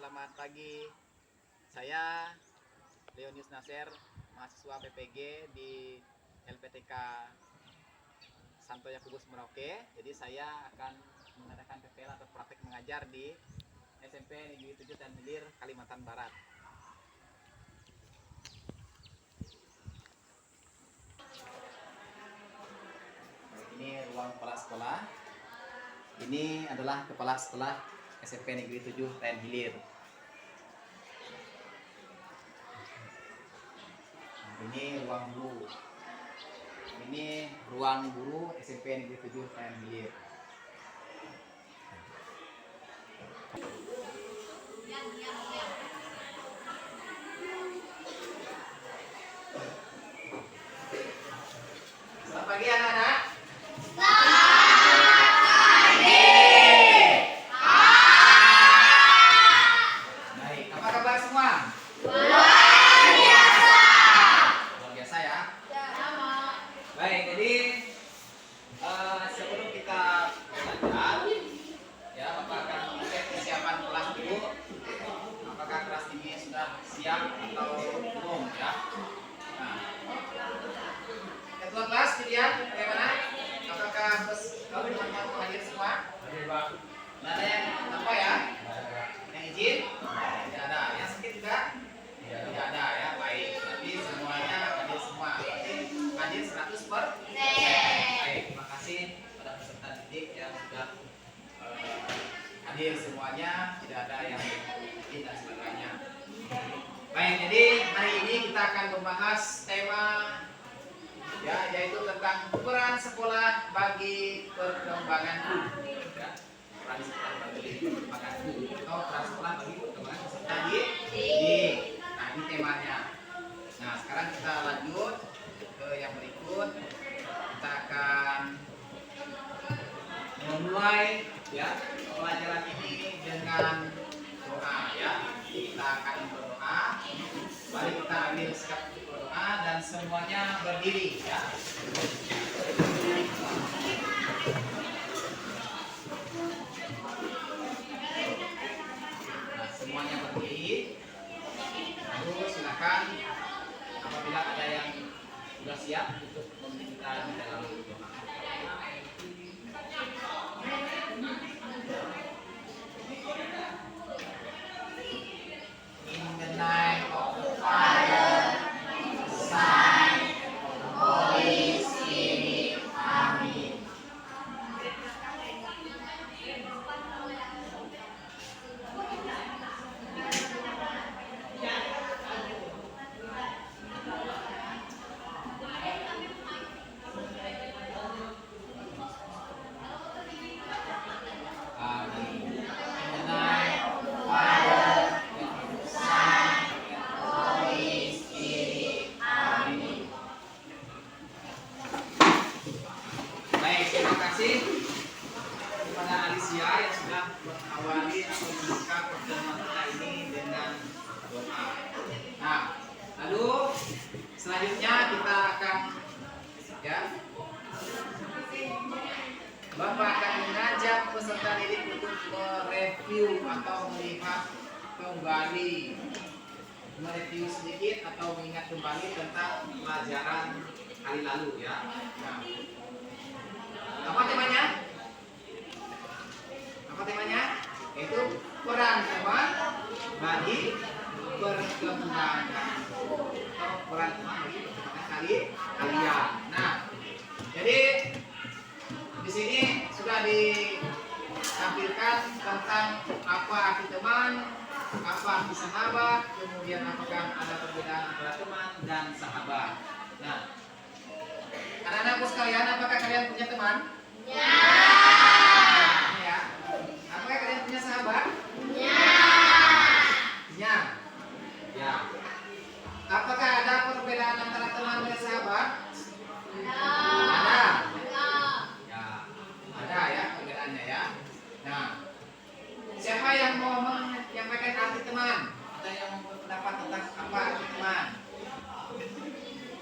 selamat pagi. Saya Leonius Nasir, mahasiswa PPG di LPTK Santo Yakobus Merauke. Jadi saya akan mengadakan PPL atau praktek mengajar di SMP Negeri 7 dan Hilir, Kalimantan Barat. Ini ruang kepala sekolah. Ini adalah kepala sekolah SMP Negeri 7 dan Hilir. Ini ruang guru. Ini ruang guru SMP Negeri 7 dan Hilir. Selamat pagi anak-anak. Baik, apa kabar semua? Luar biasa ya. Baik, jadi sebelum kita belajar, ya Bapak akan mengecek kesiapan kelas dulu. Apakah kelas ini sudah siap atau belum ya? Nah, ketua kelas pilihan bagaimana? Apakah teman-teman mau hadir semua? Nah, ada yang apa ya? Yang izin? Tidak ada. Yang sakit juga? Tidak ada ya. Baik. Berarti semuanya hadir semua. Berarti hadir 100%. Baik. Terima kasih pada peserta didik yang sudah hadir semuanya. Tidak ada yang izin dan sebagainya. Baik. Jadi hari ini kita akan membahas tema ya, yaitu tentang peran sekolah bagi perkembangan guru. Ya. Peran sekolah bagi perkembangan guru atau peran sekolah bagi perkembangan peserta didik. Nah, ini temanya. Nah, sekarang kita lanjut ke yang berikut. Kita akan memulai ya pelajaran ini dengan doa ya. Kita akan berdoa. Mari kita ambil sikap berdoa dan semuanya berdiri ya. Nah, semuanya berdiri. Lalu silakan apabila ada yang sudah siap untuk memimpin kita di dalam doa. In the name of the Father, Son, Holy Spirit. Amin. Baik, terima kasih kepada Alicia yang sudah mengawali atau membuka pertemuan kita ini dengan doa. Nah, lalu selanjutnya kita akan ya, Bapak akan mengajak peserta didik untuk mereview atau melihat kembali, mereview sedikit atau mengingat kembali tentang pelajaran hari lalu ya. Nah, apa temanya? Apa temanya? Itu peran teman bagi perkembangan atau peran teman bagi perkembangan kalian. Nah, jadi di sini sudah ditampilkan tentang apa arti teman, apa arti sahabat, kemudian apakah ada perbedaan antara teman dan sahabat. Nah, anak-anakku sekalian, apakah kalian punya teman? Ya. Ya. Apakah kalian punya sahabat? Ya. Punya. Ya. Apakah ada perbedaan antara teman dan sahabat? Ada. Ya. Ada ya perbedaannya ya. Nah, siapa yang mau menyampaikan arti teman? Ada yang mau berpendapat tentang apa arti teman?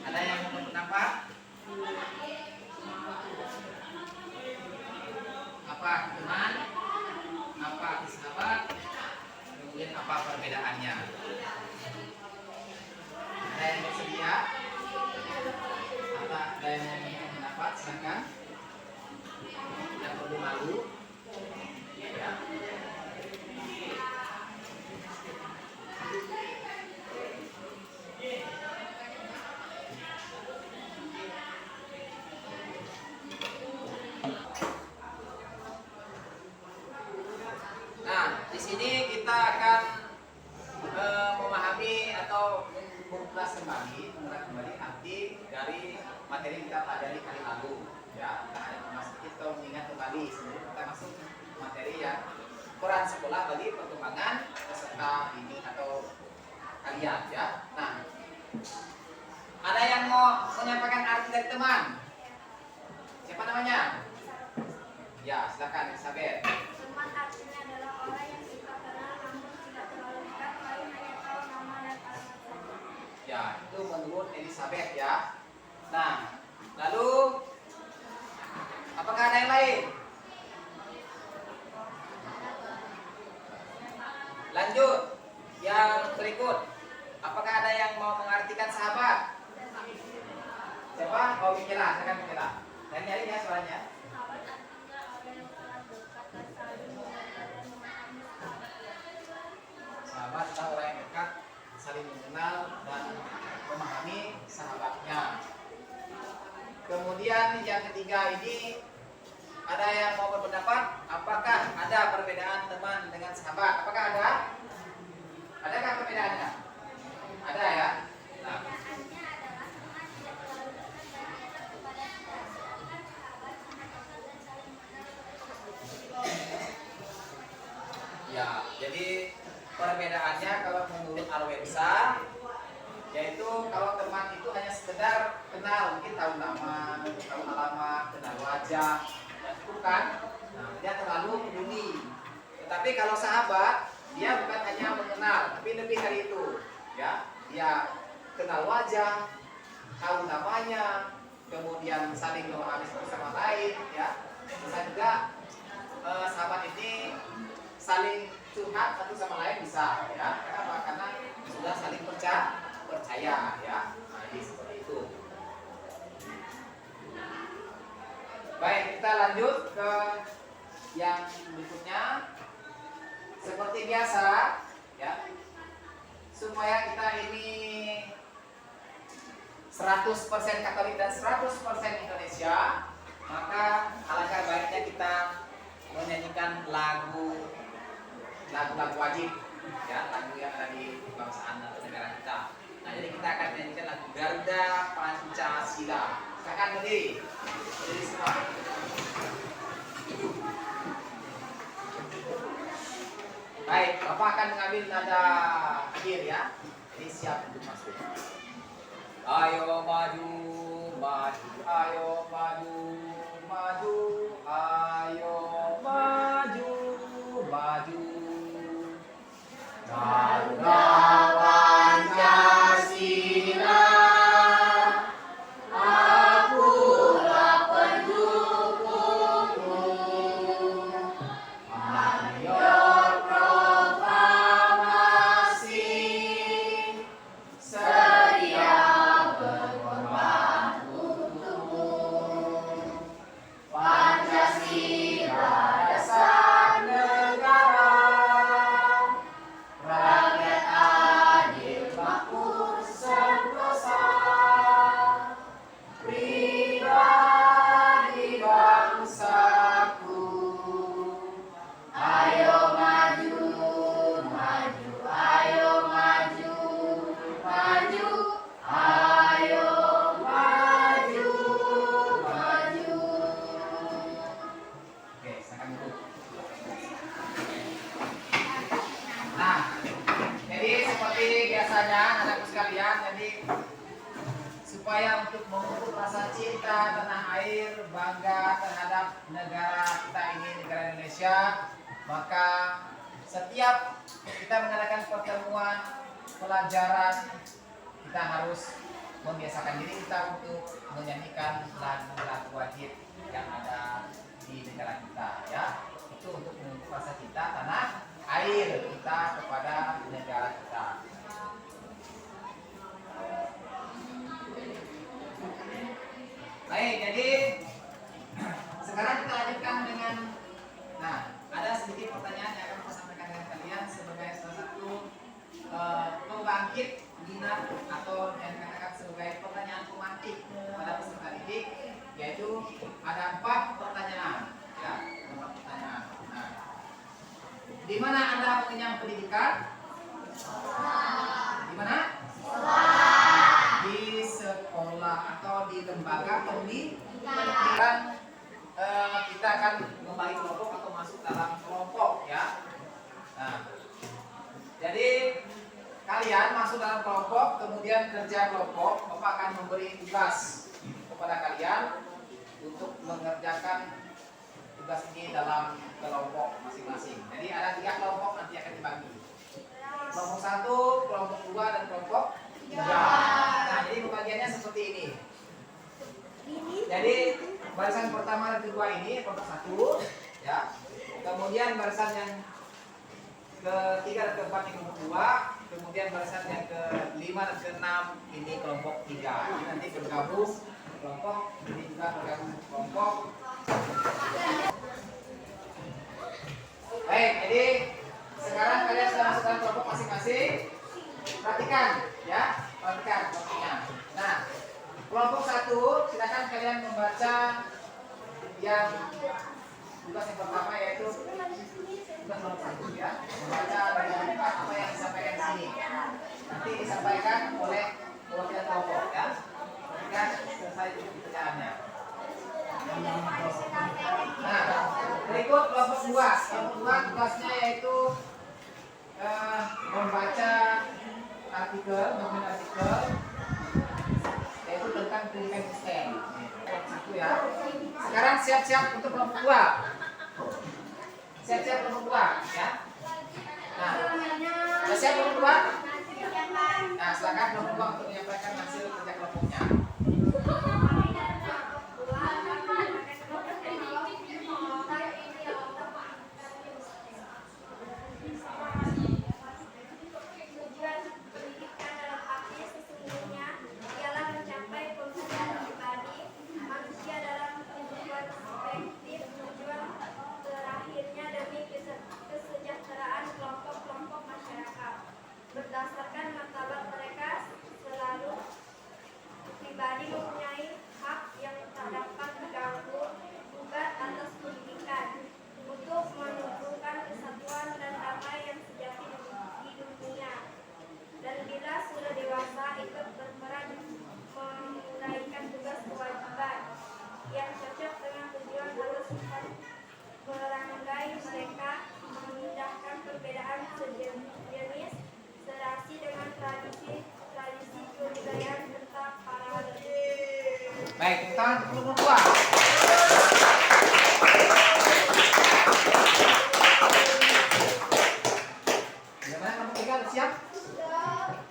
Ada yang mau berpendapat? perbedaannya? Ada yang bersedia? Ada yang mau pendapat? Silakan. Tidak perlu malu. Ya. Nah, di sini kita akan memahami atau mengulas kembali, arti dari materi yang kita pelajari kali lalu. Ya, kita ada memasuki atau mengingat kembali sebelum kita masuk materi yang peran sekolah bagi perkembangan peserta ini atau kalian. Ya, nah, ada yang mau menyampaikan arti dari teman? Siapa namanya? Ya, silakan Elizabeth. Teman artinya adalah orang yang kita kenal namun tidak terlalu dekat, lalu hanya tahu nama dan alamat saja. Ya, itu menurut Elizabeth ya. Nah, lalu apakah ada yang lain? Lanjut, yang berikut. Apakah ada yang mau mengartikan sahabat? Siapa? Oh, Mikela, silakan Mikela. Dan nyari ya suaranya. Sahabat artinya orang yang sangat dekat dan saling mengenal dan memahami sahabat. Sahabat adalah orang yang dekat, saling mengenal dan memahami sahabatnya. Kemudian yang ketiga ini, ada yang mau berpendapat? Apakah ada perbedaan teman dengan sahabat? Apakah ada? Adakah perbedaannya? Ada ya? Nah, Perbedaannya adalah teman tidak terlalu dekat dan mendekat kepada kita, sedangkan sahabat sangat dekat dan saling mengenal. ya, jadi perbedaannya kalau menurut Arwebsa, yaitu kalau teman itu hanya sekedar kenal, mungkin tahu nama, tahu alamat, kenal wajah, dan itu kan, nah, dia terlalu peduli. Tetapi kalau sahabat, dia bukan hanya mengenal, tapi lebih dari itu, ya, dia kenal wajah, tahu namanya, kemudian saling memahami satu sama lain, ya. Bisa juga sahabat ini saling curhat satu sama lain bisa, ya. Kenapa? Karena sudah saling percaya, ya. Nah, jadi seperti itu. Baik, kita lanjut ke yang berikutnya. Seperti biasa, ya. Supaya kita ini 100% Katolik dan 100% Indonesia, maka alangkah baiknya kita menyanyikan lagu wajib, ya, lagu yang ada di kebangsaan atau negara kita. Nah, jadi kita akan menyanyikan lagu Garuda Pancasila. Silakan berdiri semua. Baik, Bapak akan mengambil nada akhir ya. Jadi siap untuk masuk. Ayo maju, maju, ayo maju, maju, ayo maju, maju. Garuda Pancasila, akulah pendukungmu. Ayo proklamasi, sedia berkorban untukmu. Pancasila dasar negara, rakyat adil makmur sentosa, pribadi bangsaku. Ayo maju, maju, ayo maju, maju, ayo maju, maju. Oke, silakan dulu. Nah, jadi seperti biasanya anakku sekalian, jadi supaya untuk memupuk rasa cinta tanah air, bangga terhadap negara kita ini, negara Indonesia, maka setiap kita mengadakan pertemuan pelajaran, kita harus membiasakan diri kita untuk menyanyikan lagu-lagu wajib yang ada di negara kita, ya. Itu untuk memupuk rasa cinta tanah air kita kepada negara Di mana Anda mengenyam pendidikan? Di mana? Di sekolah atau di lembaga pendidikan. Kita akan membagi kelompok atau masuk dalam kelompok ya. Nah, jadi kalian masuk dalam kelompok, kemudian kerja kelompok. Bapak akan memberi tugas kepada kalian untuk mengerjakan tugas ini dalam kelompok masing-masing. Jadi ada 3 kelompok nanti akan dibagi. Kelompok 1, kelompok 2, dan kelompok 3. Nah, jadi pembagiannya seperti ini. Jadi barisan pertama dan kedua ini kelompok 1 ya. Kemudian barisan yang ketiga dan keempat ini kelompok 2. Kemudian barisan yang kelima dan keenam ini kelompok 3. Ini nanti bergabung kelompok, ini juga bergabung kelompok. Baik, jadi sekarang kalian sudah masuk dalam kelompok masing-masing. Perhatikan ya, perhatikan kelompoknya. Nah, kelompok 1, silakan kalian membaca yang tugas yang pertama, yaitu tugas nomor 1 ya. Membaca dari apa yang disampaikan di sini. Nanti disampaikan oleh perwakilan kelompok ya. Perhatikan selesai pekerjaannya. Nah, berikut kelompok 2. Kelompok 2 tugasnya yaitu membaca artikel, dokumen artikel yaitu tentang pendidikan Kristen. Kelompok 1 ya. Sekarang siap-siap untuk kelompok 2. Siap-siap kelompok 2 ya. Nah, sudah siap kelompok 2? Nah, silakan kelompok 2 untuk menyampaikan hasil kerja kelompoknya. Berdasarkan martabat mereka, selalu pribadi mempunyai hak yang tak dapat diganggu gugat atas pendidikan untuk menumbuhkan kesatuan dan damai yang sejati di dunia. Dan bila sudah dewasa, ikut berperan menunaikan tugas kewajiban yang cocok dengan tujuan atau sifat barangkali mereka memindahkan perbedaan sejenis serasi dengan tradisi kebudayaan serta para leluhur. Baik, tangan kelompok 2. Bagaimana kelompok 3 siap?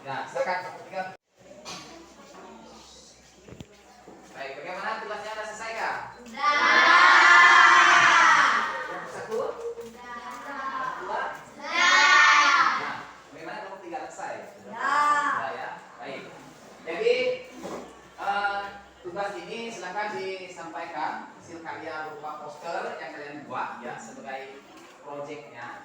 Ya, silakan kelompok 3. Baik, bagaimana tugasnya Anda selesaikan? Kelompok 1? 2? Nah, bagaimana kelompok 3 selesai? Sudah ya. Baik. Jadi tugas ini silakan disampaikan hasil karya berupa poster yang kalian buat ya sebagai proyeknya.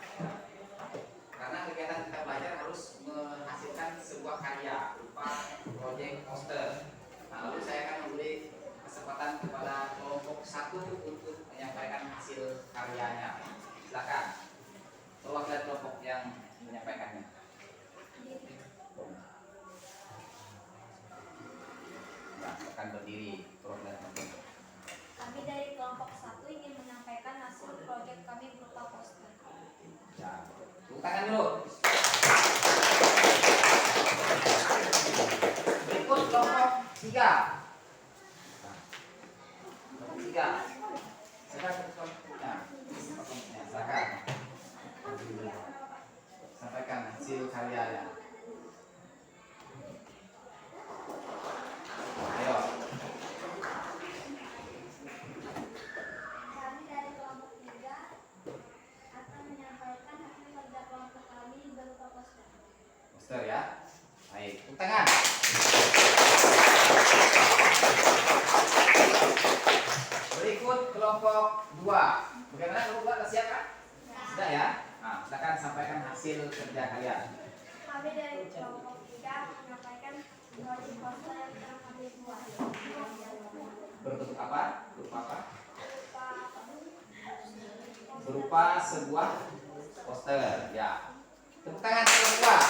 Karena kegiatan kita belajar harus menghasilkan sebuah karya berupa proyek poster. Nah, lalu saya akan memberi kesempatan kepada kelompok 1 untuk menyampaikan hasil karyanya. Silakan perwakilan kelompok yang menyampaikannya. Nah, akan berdiri perwakilan kelompok. Kami dari kelompok 1 ingin menyampaikan hasil proyek kami berupa poster. Ya, tepuk tangan dulu. Berikut kelompok 3. Nah, kelompok 3. Silakan kelompoknya. Silakan. Sampaikan hasil karyanya. Ayo. Kami dari kelompok 3 akan menyampaikan hasil kerja kelompok kami berupa poster. Poster ya. Baik, tepuk tangan. Berikut kelompok 2. Bagaimana kelompok 2 sudah siap kan? Sudah ya. Nah, silakan sampaikan hasil kerja kalian. Kami dari kelompok 3 menyampaikan proyek poster yang telah kami buat. Berbentuk apa? Berupa apa? Berupa Berupa sebuah poster. Ya. Tepuk tangan semua.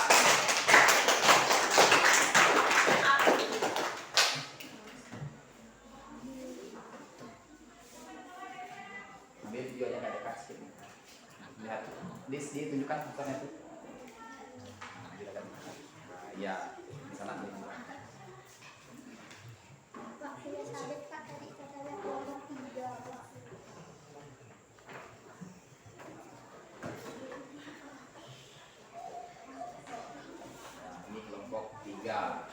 Ambil videonya agak dekat sedikit. Lihat, ditunjukkan posternya itu. Ya, di sana. Pak, sudah salib Pak tadi katanya kelompok 3 Pak. Nah, ini kelompok 3.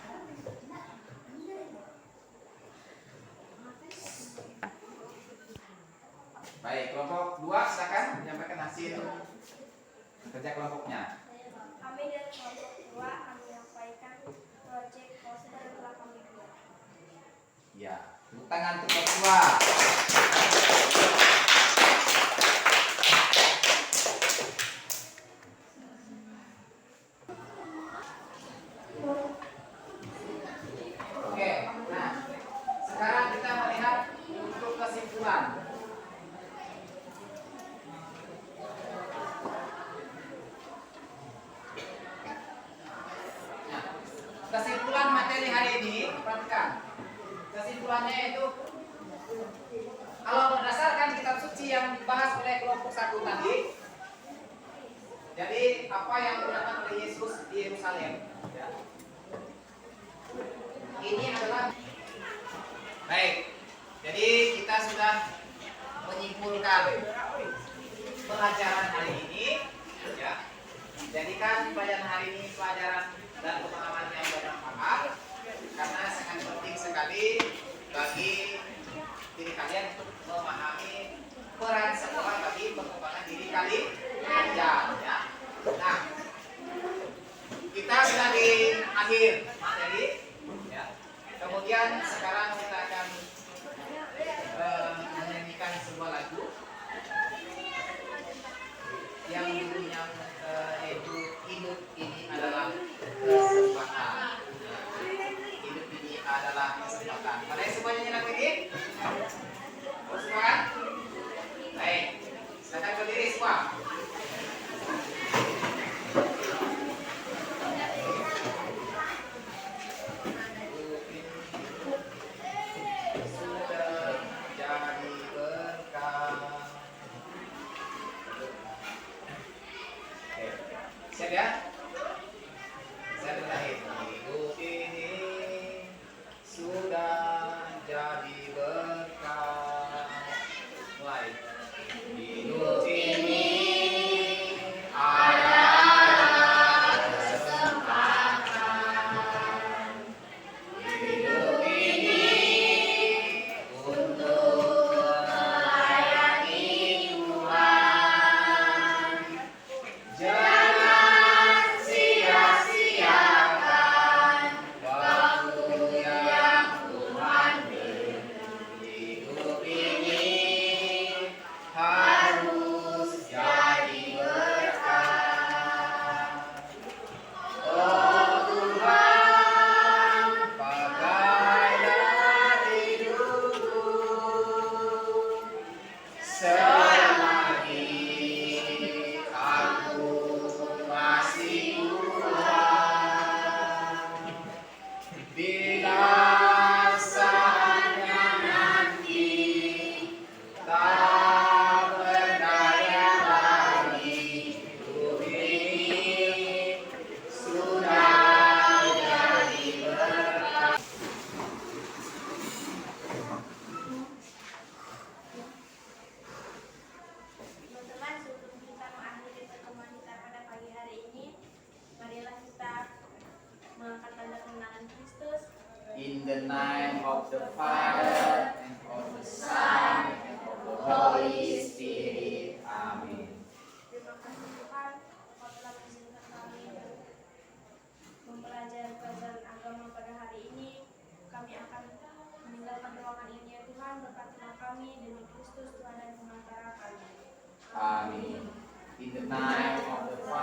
Baik, kelompok 2 silakan menyampaikan hasil kerja kelompoknya. Kami dari kelompok 2 kami menyampaikan proyek poster yang telah kami buat. Ya, tepuk tangan untuk kelompok 2. Oke, nah sekarang kita melihat untuk kesimpulan. Nah, kesimpulan materi hari ini, perhatikan. Kesimpulannya itu, kalau berdasarkan kitab suci yang dibahas oleh kelompok 1 tadi, jadi apa yang dilakukan oleh Yesus di Yerusalem, ya. Ini adalah baik. Jadi kita sudah menyimpulkan pelajaran hari ini, ya. Jadikan pelajaran hari ini pelajaran dan pemahaman yang bermanfaat, karena sangat penting sekali bagi diri kalian untuk memahami peran sekolah bagi perkembangan diri kalian, ya. Nah, kita sudah di akhir materi, ya. Kemudian sekarang kita akan menyanyikan sebuah lagu yang judulnya yaitu hidup ini adalah kesempatan. Hidup ini adalah kesempatan. Pada semuanya nyanyi lagu ini? Semua? Baik. Silakan berdiri semua. Siap ya? Saya mulai. Hidup ini sudah jadi berkah. Mulai. Hidup ini adalah kesempatan. Hidup ini untuk melayani Tuhan. Jangan sia-siakan waktu yang Tuhan beri. Hidup ini harus jadi berkah. Oh Tuhan, pakailah hidupku selagi aku masih kuat. Bila saatnya nanti tak berdaya lagi, hidup ini sudah jadi berkah. Teman-teman, sebelum kita mengakhiri pertemuan kita pada pagi hari ini, marilah kita mengangkat tanda kemenangan Kristus. In the name of the Father and of the Son and of the Holy Spirit. Amin. Terima kasih Tuhan, Engkau telah mengizinkan kami mempelajari pelajaran agama pada hari ini. Kami akan meninggalkan ruangan ini ya Tuhan, berkatilah kami demi Kristus Tuhan dan pengantara kami. Amin. In the name of the Father